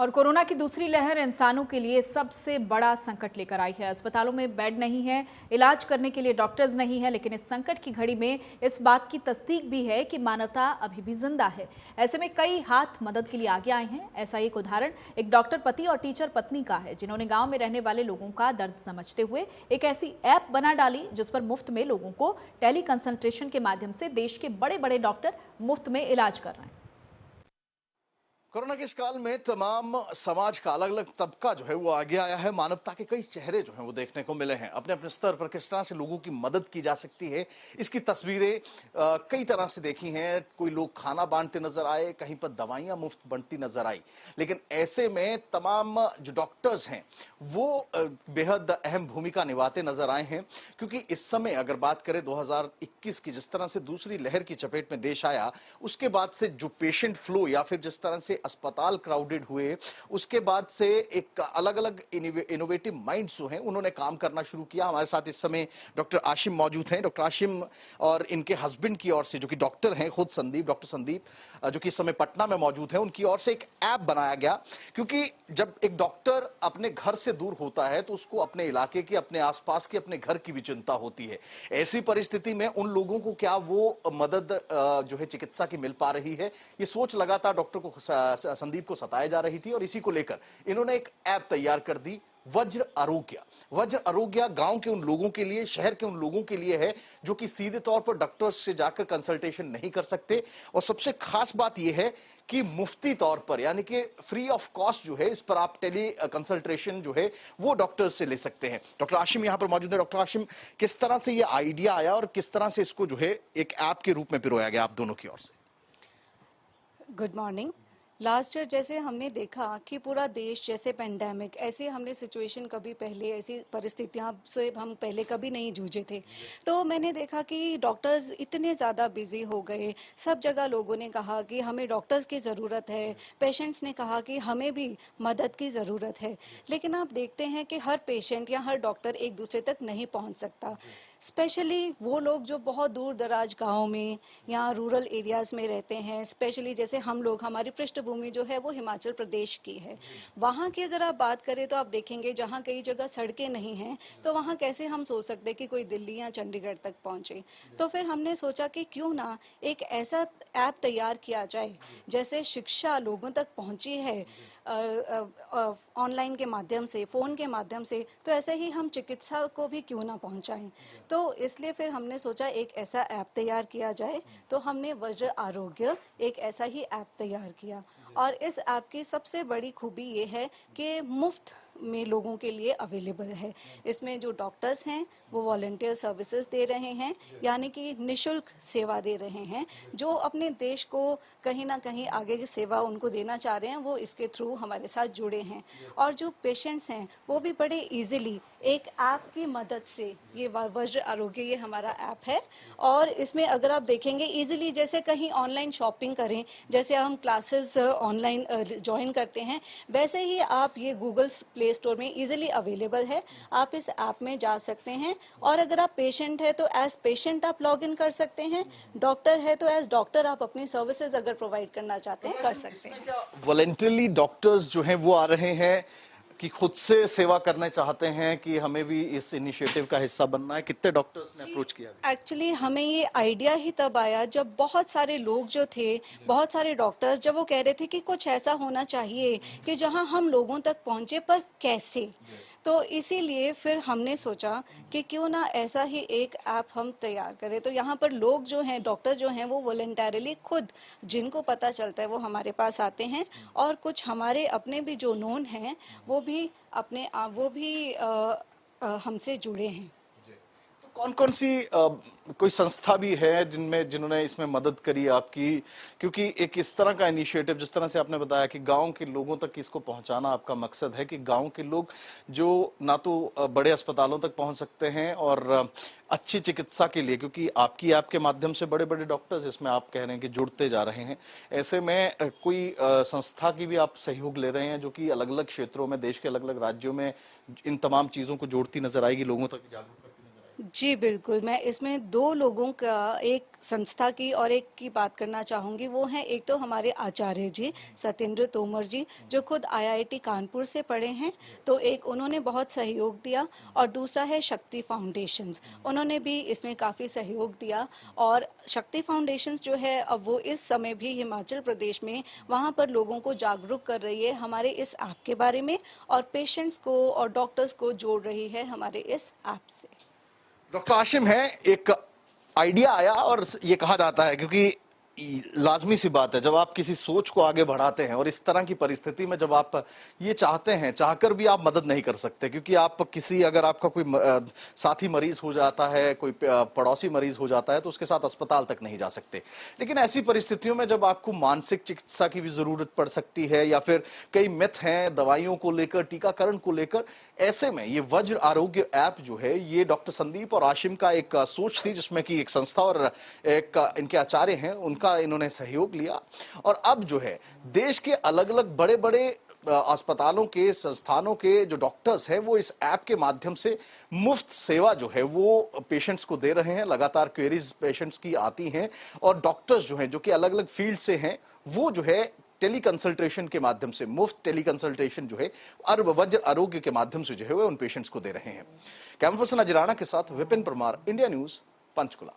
और कोरोना की दूसरी लहर इंसानों के लिए सबसे बड़ा संकट लेकर आई है। अस्पतालों में बेड नहीं है, इलाज करने के लिए डॉक्टर्स नहीं है, लेकिन इस संकट की घड़ी में इस बात की तस्दीक भी है कि मानवता अभी भी जिंदा है। ऐसे में कई हाथ मदद के लिए आगे आए हैं। ऐसा एक उदाहरण एक डॉक्टर पति और टीचर पत्नी का है, जिन्होंने गांव में रहने वाले लोगों का दर्द समझते हुए एक ऐसी ऐप बना डाली जिस पर मुफ्त में लोगों को टेली कंसल्टेशन के माध्यम से देश के बड़े बड़े डॉक्टर मुफ्त में इलाज कर रहे हैं। कोरोना के इस काल में तमाम समाज का अलग अलग तबका जो है वो आगे आया है। मानवता के कई चेहरे जो हैं वो देखने को मिले हैं। अपने अपने स्तर पर किस तरह से लोगों की मदद की जा सकती है, इसकी तस्वीरें कई तरह से देखी हैं। कोई लोग खाना बांटते नजर आए, कहीं पर दवाइयां मुफ्त बंटती नजर आई। लेकिन ऐसे में तमाम जो डॉक्टर्स हैं वो बेहद अहम भूमिका निभाते नजर आए हैं, क्योंकि इस समय अगर बात करें 2021 की, जिस तरह से दूसरी लहर की चपेट में देश आया, उसके बाद से जो पेशेंट फ्लो या फिर जिस तरह से अस्पताल क्राउडेड हुए, उसके बाद से एक अलग अलग इनोवेटिव माइंड्स जो हैं उन्होंने काम करना शुरू किया। हमारे साथ इस समय डॉक्टर आशिम मौजूद हैं। डॉक्टर आशिम और इनके हस्बैंड की ओर से, जो कि डॉक्टर हैं खुद, संदीप, डॉक्टर संदीप, जो कि इस समय पटना में मौजूद हैं, उनकी ओर से एक ऐप बनाया गया। क्योंकि जब एक डॉक्टर अपने घर से दूर होता है तो उसको अपने इलाके की, अपने आसपास की, अपने घर की भी चिंता होती है। ऐसी परिस्थिति में उन लोगों को क्या वो मदद जो है चिकित्सा की मिल पा रही है, ये सोच लगातार डॉक्टर को, संदीप को सताई जा रही थी। और इसी को लेकर इन्होंने एक ऐप तैयार कर दी, वज्र आरोग्य। वज्र आरोग्य गांव के उन लोगों के लिए, शहर के उन लोगों के लिए है जो कि सीधे तौर पर डॉक्टर से जाकर कंसल्टेशन नहीं कर सकते। और सबसे खास बात यह है कि मुफ्ती तौर पर, यानी कि फ्री ऑफ कॉस्ट जो है, इस पर आप टेली कंसल्टेशन जो है वो डॉक्टर से ले सकते हैं। डॉक्टर आशिम यहां पर मौजूद है। डॉक्टर आशिम, किस तरह से ये आइडिया आया और किस तरह से इसको जो है एक ऐप के रूप में पिरोया गया आप दोनों की ओर से? Good morning. लास्ट ईयर जैसे हमने देखा कि पूरा देश जैसे पेंडेमिक, ऐसे हमने सिचुएशन कभी पहले, ऐसी परिस्थितियां से हम पहले कभी नहीं जूझे थे। तो मैंने देखा कि डॉक्टर्स इतने ज़्यादा बिजी हो गए। सब जगह लोगों ने कहा कि हमें डॉक्टर्स की ज़रूरत है, पेशेंट्स ने कहा कि हमें भी मदद की ज़रूरत है। लेकिन आप देखते हैं कि हर पेशेंट या हर डॉक्टर एक दूसरे तक नहीं पहुंच सकता। स्पेशली वो लोग जो बहुत दूर दराज गाँव में या रूरल एरियाज में रहते हैं, स्पेशली जैसे हम लोग, हमारी पृष्ठभूमि जो है वो हिमाचल प्रदेश की है। वहाँ की अगर आप बात करें तो आप देखेंगे जहाँ कई जगह सड़कें नहीं हैं, तो वहाँ कैसे हम सोच सकते हैं कि कोई दिल्ली या चंडीगढ़ तक पहुँचे। तो फिर हमने सोचा कि क्यों ना एक ऐसा ऐप तैयार किया जाए, जैसे शिक्षा लोगों तक पहुँची है ऑनलाइन के माध्यम से, फ़ोन के माध्यम से, तो ऐसे ही हम चिकित्सा को भी क्यों ना पहुँचाएं। तो इसलिए फिर हमने सोचा एक ऐसा ऐप तैयार किया जाए। तो हमने वज्र आरोग्य एक ऐसा ही ऐप तैयार किया। और इस ऐप की सबसे बड़ी खूबी ये है कि मुफ्त में लोगों के लिए अवेलेबल है। इसमें जो डॉक्टर्स हैं वो वॉलंटियर सर्विसेज दे रहे हैं, यानी कि निशुल्क सेवा दे रहे हैं। जो अपने देश को कहीं ना कहीं आगे की सेवा उनको देना चाह रहे हैं, वो इसके थ्रू हमारे साथ जुड़े हैं। और जो पेशेंट्स हैं वो भी बड़े इजीली एक ऐप की मदद से, ये वज्र आरोग्य ये हमारा ऐप है, और इसमें अगर आप देखेंगे इजीली, जैसे कहीं ऑनलाइन शॉपिंग करें, जैसे हम क्लासेस ऑनलाइन ज्वाइन करते हैं, वैसे ही आप ये गूगल प्ले स्टोर में इजीली अवेलेबल है। आप इस ऐप में जा सकते हैं, और अगर आप पेशेंट है तो एज पेशेंट आप लॉग इन कर सकते हैं, डॉक्टर है तो एज डॉक्टर आप अपनी सर्विसेज अगर प्रोवाइड करना चाहते हैं कर सकते हैं। वॉलंटरली डॉक्टर्स जो हैं वो आ रहे हैं कि खुद से सेवा करना चाहते हैं कि हमें भी इस इनिशिएटिव का हिस्सा बनना है? कितने डॉक्टर्स ने अप्रोच किया? एक्चुअली हमें ये आइडिया ही तब आया जब बहुत सारे लोग जो थे, बहुत सारे डॉक्टर्स, जब वो कह रहे थे कि कुछ ऐसा होना चाहिए कि जहां हम लोगों तक पहुंचे, पर कैसे। तो इसीलिए फिर हमने सोचा कि क्यों ना ऐसा ही एक ऐप हम तैयार करें। तो यहाँ पर लोग जो हैं, डॉक्टर जो हैं, वो वॉलंटरली खुद, जिनको पता चलता है वो हमारे पास आते हैं, और कुछ हमारे अपने भी जो नोन हैं वो भी वो भी हमसे जुड़े हैं। तो कौन कौन सी कोई संस्था भी है जिन्होंने इसमें मदद करी आपकी? क्योंकि एक इस तरह का इनिशिएटिव, जिस तरह से आपने बताया कि गांव के लोगों तक इसको पहुंचाना आपका मकसद है, कि गांव के लोग जो ना तो बड़े अस्पतालों तक पहुंच सकते हैं और अच्छी चिकित्सा के लिए, क्योंकि आपकी ऐप के माध्यम से बड़े बड़े डॉक्टर्स इसमें आप कह रहे हैं कि जुड़ते जा रहे हैं, ऐसे में कोई संस्था की भी आप सहयोग ले रहे हैं जो कि अलग अलग क्षेत्रों में, देश के अलग अलग राज्यों में इन तमाम चीजों को जोड़ती नजर आएगी, लोगों तक जागरूक करती नजर आएगी? जी, बिल्कुल। मैं इसमें 2 लोगों का, एक संस्था की और एक की बात करना चाहूँगी। वो हैं, एक तो हमारे आचार्य जी, सत्येंद्र तोमर जी, जो खुद आईआईटी कानपुर से पढ़े हैं, तो एक उन्होंने बहुत सहयोग दिया, और दूसरा है शक्ति फाउंडेशंस। उन्होंने भी इसमें काफ़ी सहयोग दिया, और शक्ति फाउंडेशंस जो है, अब वो इस समय भी हिमाचल प्रदेश में वहाँ पर लोगों को जागरूक कर रही है हमारे इस ऐप के बारे में, और पेशेंट्स को और डॉक्टर्स को जोड़ रही है हमारे इस ऐप से। डॉक्टर आशिम है, एक आइडिया आया और ये कहा जाता है, क्योंकि लाजमी सी बात है, जब आप किसी सोच को आगे बढ़ाते हैं और इस तरह की परिस्थिति में जब आप ये चाहते हैं, चाहकर भी आप मदद नहीं कर सकते, क्योंकि आप किसी, अगर आपका कोई साथी मरीज हो जाता है, कोई पड़ोसी मरीज हो जाता है, तो उसके साथ अस्पताल तक नहीं जा सकते। लेकिन ऐसी परिस्थितियों में जब आपको मानसिक चिकित्सा की भी जरूरत पड़ सकती है, या फिर कई मिथ हैं दवाइयों को लेकर, टीकाकरण को लेकर, ऐसे में ये वज्र आरोग्य ऐप जो है, ये डॉक्टर संदीप और आशिम का एक सोच थी, जिसमें कि एक संस्था और एक इनके आचार्य हैं, उनका इन्होंने सहयोग लिया। और अब जो है, देश के अलग अलग बड़े बड़े अस्पतालों के, संस्थानों के जो डॉक्टर्स हैं, वो इस ऐप के माध्यम से मुफ्त सेवा जो है वो पेशेंट्स को दे रहे हैं। लगातार क्वेरीज पेशेंट्स की आती हैं, और डॉक्टर्स जो हैं, जो कि अलग अलग फील्ड से हैं, वो जो है टेली कंसल्टेशन के माध्यम से, मुफ्त टेली कंसल्टेशन जो है वज्र आरोग्य के माध्यम से जो है वो उन पेशेंट्स को दे रहे हैं। कैमरा पर्सन अजय राणा के साथ विपिन परमार, इंडिया न्यूज, पंचकुला।